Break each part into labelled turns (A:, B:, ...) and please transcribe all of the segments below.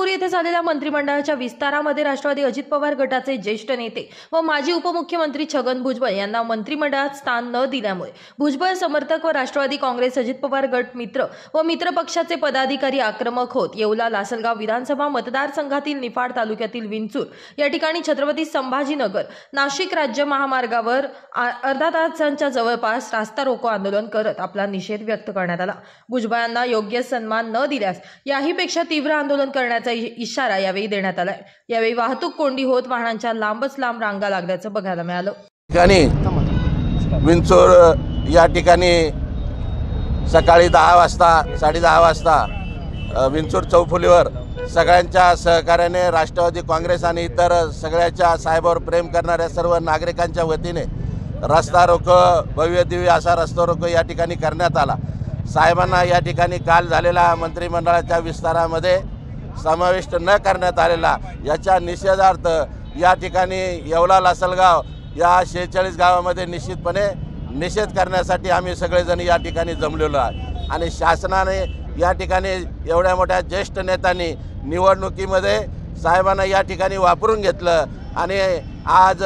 A: नागपूर येथे झालेल्या मंत्रिमंडळाच्या विस्तारामध्ये राष्ट्रवादी अजित पवार गटाचे ज्येष्ठ नेते व माजी उपमुख्यमंत्री छगन भुजबळ यांना मंत्रिमंडळात स्थान न दिल्यामुळे भुजबळ समर्थक व राष्ट्रवादी काँग्रेस अजित पवार गट मित्र व मित्र पक्षाचे पदाधिकारी आक्रमक होत येवला लासलगाव विधानसभा मतदारसंघातील निफाड तालुक्यातील विंचूर या ठिकाणी छत्रपती संभाजीनगर नाशिक राज्य महामार्गावर अर्धा तासांच्या जवळपास रास्ता रोको आंदोलन करत आपला निषेध व्यक्त करण्यात आला। भुजबळांना योग्य सन्मान न दिल्यास याहीपेक्षा तीव्र आंदोलन करण्याचा इशारा यावेळी देण्यात आला। यावेळी वाहतूक कोंडी होत वाहनांच्या लांबच लांब रांगा लागल्याचं बघायला मिळालं।
B: विंचूर या ठिकाणी सकाळी 10 वाजता 10:30 वाजता विंचूर चौफुलीवर सगळ्यांच्या सहकार्याने राष्ट्रवादी काँग्रेस आणि इतर सगळ्याच्या साहेबावर प्रेम करणाऱ्या सर्व नागरिकांच्या वतीने रस्ता रोको भव्य दिव्य असा रस्ता रोको या ठिकाणी करण्यात आला। साहेबांना या ठिकाणी काल झालेला मंत्रिमंडळाच्या विस्तारामध्ये समाविष्ट न करण्यात आलेला याच्या निषेधार्थ या ठिकाणी येवला लासलगाव या 46 गावामध्ये निश्चितपणे निषेध करण्यासाठी आम्ही सगळेजण या ठिकाणी जमलेलो आहे। आणि शासनाने या ठिकाणी एवढ्या मोठ्या ज्येष्ठ नेत्यांनी निवडणुकीमध्ये साहेबांना या ठिकाणी वापरून घेतलं आणि आज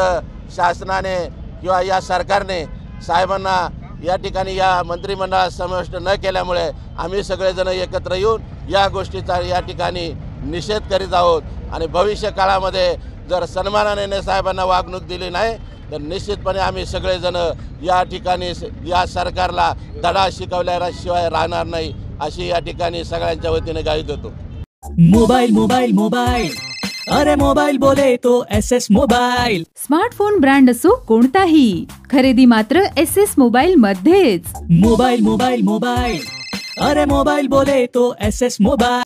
B: शासनाने किंवा या सरकारने साहेबांना या ठिकाणी या मंत्रिमंडळात समाविष्ट न केल्यामुळे आम्ही सगळेजण एकत्र येऊन या गोष्टीचा या ठिकाणी निषेध करीत आहोत। आणि भविष्य काळामध्ये जर सन्मानाने साहेबांना वागणूक दिली नाही तर निश्चितपणे आम्ही सगळेजण या ठिकाणी या सरकारला धडा शिकवल्याशिवाय राहणार नाही अशी या ठिकाणी सगळ्यांच्या वतीने ग्वाही देतो।
C: मोबाइल मोबाइल मोबाइल अरे मोबाइल बोले तो SS मोबाइल।
D: स्मार्टफोन ब्रँड असो कोणताही, खरेदी मात्र SS मोबाइल मध्येच।
C: मोबाइल मोबाइल मोबाइल अरे मोबाइल बोले तो SS मोबाइल।